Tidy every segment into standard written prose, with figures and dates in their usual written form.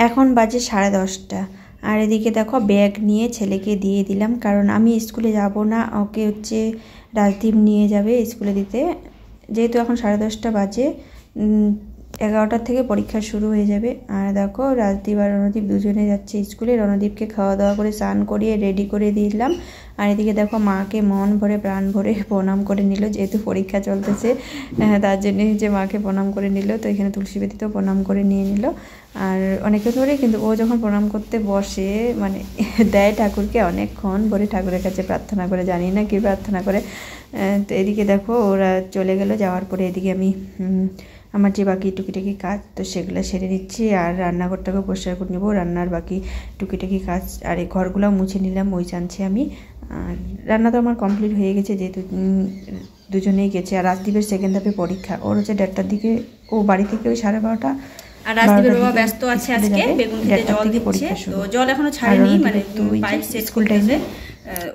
এখন বাজে 10:30 আর এদিকে দেখো ব্যাগ নিয়ে ছেলেকে দিয়ে দিলাম, কারণ আমি স্কুলে যাব না, ওকে হচ্ছে রাজদীপ নিয়ে যাবে স্কুলে দিতে। যেহেতু এখন 10:30 বাজে, 11টার থেকে পরীক্ষা শুরু হয়ে যাবে। আর দেখো রাজদীপ আর রণদীপ দুজনে যাচ্ছে স্কুলে। রণদীপকে খাওয়া দাওয়া করে স্নান করিয়ে রেডি করে দিলাম। আর এদিকে দেখো মাকে মন ভরে প্রাণ ভরে প্রণাম করে নিল, যেহেতু পরীক্ষা চলতেছে তার জন্যে যে মাকে প্রণাম করে নিল। তো এখানে তুলসী বেদিতেও প্রণাম করে নিয়ে নিল। আর অনেকে ধরে কিন্তু ও যখন প্রণাম করতে বসে মানে দেয় ঠাকুরকে, অনেকক্ষণ ভরে ঠাকুরের কাছে প্রার্থনা করে, জানি না কী প্রার্থনা করে। তো এদিকে দেখো ওরা চলে গেল, যাওয়ার পরে এদিকে আমি আমার যে বাকি টুকিটাকি কাজ তো সেগুলো সেরে নিচ্ছি। আর রান্নাঘরটাকে পরিষ্কার করে নেবো, রান্নার বাকি টুকিটাকি কাজ। আর এই ঘরগুলো মুছে নিলাম, ওই জানছি আমি। আর রান্না তো আমার কমপ্লিট হয়ে গেছে, যেহেতু দুজনেই গেছে। আর রাজদীপের সেকেন্ড হাফে পরীক্ষা, ওর হচ্ছে 1:30টার দিকে, ও বাড়ি থেকে ওই 12:30। আর রাজদীপের বাবা ব্যস্ত আছে আজকে, বেগুন খেতে জল দিচ্ছে। তো জল এখনো ছাড়েনি, মানে পাইপ সেট স্কুল টাইমে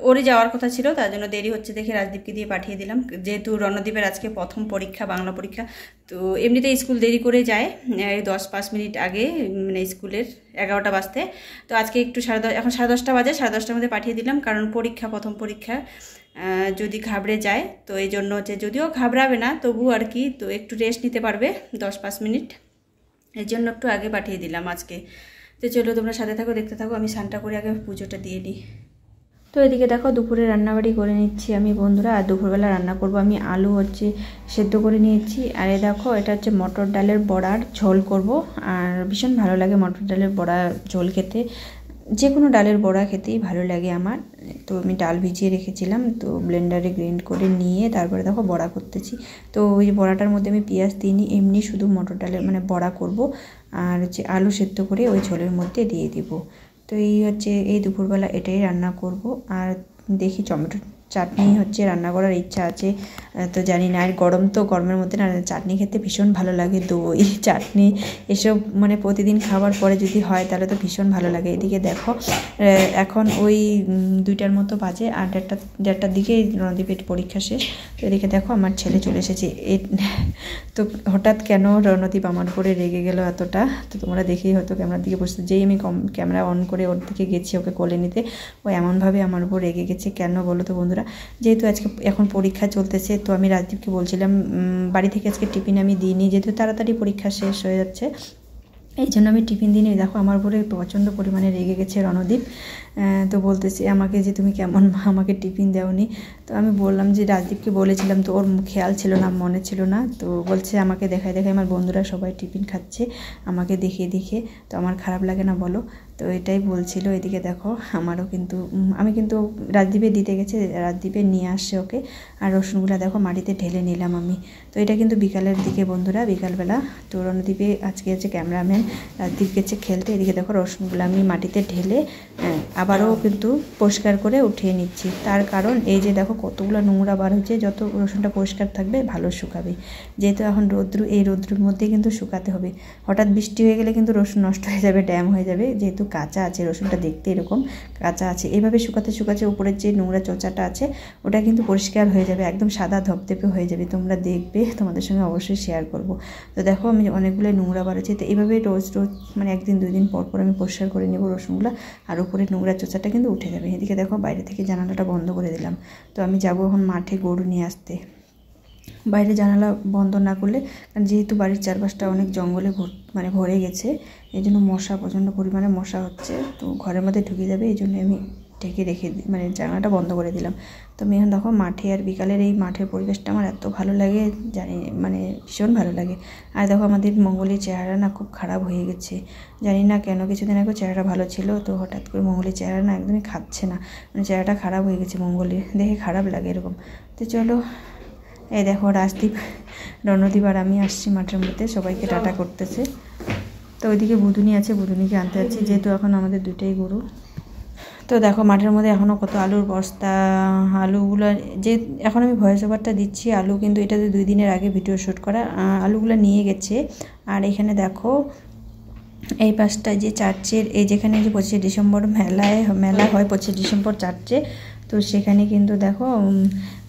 ওরে যাওয়ার কথা ছিল, তার জন্য দেরি হচ্ছে দেখে রাজদীপকে দিয়ে পাঠিয়ে দিলাম। যেহেতু রণদীপের আজকে প্রথম পরীক্ষা, বাংলা পরীক্ষা, তো এমনিতে স্কুল দেরি করে যায় 10-5 মিনিট আগে, মানে স্কুলের 11টা বাজতে। তো আজকে একটু এখন 10:30 বাজে, 10:30টার মধ্যে পাঠিয়ে দিলাম, কারণ পরীক্ষা, প্রথম পরীক্ষা, যদি ঘাবড়ে যায় তো এই জন্য হচ্ছে, যদিও ঘাবড়াবে না তবু আর কি, তো একটু রেস্ট নিতে পারবে 10-5 মিনিট, এর জন্য একটু আগে পাঠিয়ে দিলাম আজকে। তো চলো তোমরা সাথে থাকো, দেখতে থাকো। আমি স্নানটা করে আগে পুজোটা দিয়ে নিই। তো এদিকে দেখো দুপুরে রান্নাবাড়ি করে নিচ্ছি আমি বন্ধুরা। আর দুপুরবেলা রান্না করব আমি আলু হচ্ছে সেদ্ধ করে নিয়েছি। আর এ দেখো এটা হচ্ছে মটর ডালের বড়ার ঝোল করব। আর ভীষণ ভালো লাগে মটর ডালের বড়া ঝোল খেতে, যে কোনো ডালের বড়া খেতেই ভালো লাগে আমার। তো আমি ডাল ভিজিয়ে রেখেছিলাম, তো ব্লেন্ডারে গ্রাইন্ড করে নিয়ে তারপরে দেখো বড়া করতেছি। তো ওই বড়াটার মধ্যে আমি পেঁয়াজ দিইনি, এমনি শুধু মটর ডালের মানে বড়া করব। আর হচ্ছে আলু সেদ্ধ করে ওই ঝোলের মধ্যে দিয়ে দিব। তো এই হচ্ছে এই দুপুরবেলা এটাই রান্না করব। আর দেখি টমেটো চাটনি হচ্ছে রান্না করার ইচ্ছা আছে, তো জানি না। আর গরম তো, গরমের মধ্যে না চাটনি খেতে ভীষণ ভালো লাগে, দই চাটনি এসব মানে প্রতিদিন খাবার পরে যদি হয় তাহলে তো ভীষণ ভালো লাগে। এদিকে দেখো এখন ওই 2টার মতো বাজে, আর 1:30টার দিকে রণদীপের পরীক্ষা শেষ। তো এদিকে দেখো আমার ছেলে চলে এসেছে। তো হঠাৎ কেন রণদীপ আমার উপরে রেগে গেল এতটা, তো তোমরা দেখেই হয়তো ক্যামেরার দিকে বসতে, যেই আমি ক্যামেরা অন করে ওর দিকে গেছি ওকে কোলে নিতে, ও এমনভাবে আমার উপর রেগে গেছে। কেন বলো তো বন্ধুরা, যেহেতু আজকে এখন পরীক্ষা চলতেছে, তো আমি রাজদীপকে বলছিলাম বাড়ি থেকে আজকে টিফিন আমি দিইনি, যেহেতু তাড়াতাড়ি পরীক্ষা শেষ হয়ে যাচ্ছে, এই জন্য আমি টিফিন দিইনি। দেখো আমার উপরে প্রচণ্ড পরিমাণে রেগে গেছে রণদীপ। তো বলতেছে আমাকে যে তুমি কেমন আমাকে টিফিন দেওনি। তো আমি বললাম যে রাজদীপকে বলেছিলাম, তো ওর খেয়াল ছিল না, মনে ছিল না। তো বলছে আমাকে দেখায় দেখায় আমার বন্ধুরা সবাই টিফিন খাচ্ছে, আমাকে দেখে দেখে, তো আমার খারাপ লাগে না বলো। তো এটাই বলছিল। এদিকে দেখো আমারও কিন্তু, আমি কিন্তু রাজদীপে দিতে গেছে, রাজদীপে নিয়ে আসছে ওকে। আর রসুনগুলো দেখো মাটিতে ঢেলে নিলাম আমি। তো এটা কিন্তু বিকালের দিকে বন্ধুরা, বিকালবেলা। তো রণদীপে আজকে হচ্ছে ক্যামেরাম্যান, রাজদীপ গেছে খেলতে। এদিকে দেখো রসুনগুলো আমি মাটিতে ঢেলে আবারও কিন্তু পরিষ্কার করে উঠিয়ে নিচ্ছি। তার কারণ এই যে দেখো কতগুলো নোংরা বার হচ্ছে, যত রসুনটা পরিষ্কার থাকবে ভালো শুকাবে। যেহেতু এখন রৌদ্র, এই রৌদ্রের মধ্যে কিন্তু শুকাতে হবে। হঠাৎ বৃষ্টি হয়ে গেলে কিন্তু রসুন নষ্ট হয়ে যাবে, ড্যাম হয়ে যাবে। যেহেতু কাঁচা আছে, রসুনটা দেখতে এরকম কাঁচা আছে, এইভাবে শুকাতে শুকাতে উপরের যে নোংরা চোচাটা আছে ওটা কিন্তু পরিষ্কার হয়ে যাবে, একদম সাদা ধপধপে হয়ে যাবে। তোমরা দেখবে, তোমাদের সঙ্গে অবশ্যই শেয়ার করব। তো দেখো আমি অনেকগুলো নোংরা বাড়াচ্ছি, তো এইভাবে রোজ রোজ মানে 1-2 দিন পর পর আমি পরিষ্কার করে নেব রসুনগুলো, আর উপরে নোংরা চোচাটা কিন্তু উঠে যাবে। এদিকে দেখো বাইরে থেকে জানালাটা বন্ধ করে দিলাম। তো আমি যাব এখন মাঠে গরু নিয়ে আসতে। বাইরে জানালা বন্ধ না করলে, কারণ যেহেতু বাড়ির চারপাশটা অনেক জঙ্গলে মানে ভরে গেছে, এই জন্য মশা, প্রচণ্ড পরিমাণে মশা হচ্ছে, তো ঘরের মধ্যে ঢুকে যাবে, এই জন্য আমি ঢেকে রেখে মানে জানালাটা বন্ধ করে দিলাম। তো আমি এখন দেখো মাঠে, আর বিকালের এই মাঠের পরিবেশটা আমার এত ভালো লাগে, জানি মানে ভীষণ ভালো লাগে। আর দেখো আমাদের মঙ্গলের চেহারা না খুব খারাপ হয়ে গেছে, জানি না কেন। কিছুদিন আগে চেহারা ভালো ছিল, তো হঠাৎ করে মঙ্গলের চেহারা না একদমই খাচ্ছে না, মানে চেহারাটা খারাপ হয়ে গেছে মঙ্গলের, দেখে খারাপ লাগে এরকম। তো চলো, এই দেখো রাজদীপ, রণদীপ আর আমি আসছি মাঠের মধ্যে, সবাইকে টাটা করতেছে। তো ওইদিকে বুধুনি আছে, বুধুনিকে আনতে যাচ্ছি, যেহেতু এখন আমাদের 2টাই গরু। তো দেখো মাঠের মধ্যে এখনও কত আলুর বস্তা, আলুগুলো যে এখন আমি ভয়েস ওভারটা দিচ্ছি, আলু কিন্তু এটাতে 2 দিনের আগে ভিডিও শ্যুট করা, আলুগুলো নিয়ে গেছে। আর এখানে দেখো এই পাশটা যে চার্চের, এই যেখানে যে 25 ডিসেম্বর মেলা হয় 25 ডিসেম্বর চার্চে, তো সেখানে কিন্তু দেখো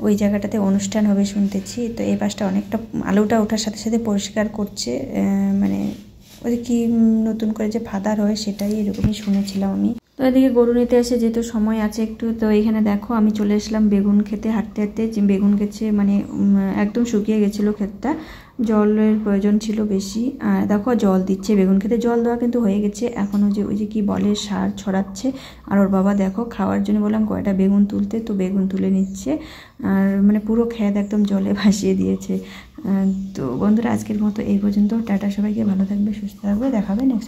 ওই জায়গাটাতে অনুষ্ঠান হবে শুনতেছি। তো এই পাশটা অনেকটা আলুটা ওঠার সাথে সাথে পরিষ্কার করছে, মানে ওই কি নতুন করে যে ফাদার হয় সেটাই এরকমই শুনেছিলাম আমি। তো এদিকে গরু নিতে এসে যেহেতু সময় আছে একটু, তো এখানে দেখো আমি চলে এসলাম বেগুন খেতে। হাঁটতে হাঁটতে যে বেগুন গেছে মানে একদম শুকিয়ে গেছিলো ক্ষেতটা, জলের প্রয়োজন ছিল বেশি। আর দেখো জল দিচ্ছে বেগুন খেতে, জল দেওয়া কিন্তু হয়ে গেছে। এখনও যে ওই যে কি বলে সার ছড়াচ্ছে। আর ওর বাবা দেখো খাওয়ার জন্য বললাম কয়টা বেগুন তুলতে, তো বেগুন তুলে নিচ্ছে। আর মানে পুরো ক্ষেত একদম জলে ভাসিয়ে দিয়েছে। তো বন্ধুরা আজকের মতো এই পর্যন্ত, টাটা, সবাইকে ভালো থাকবে, সুস্থ থাকবে, দেখাবে নেক্সট।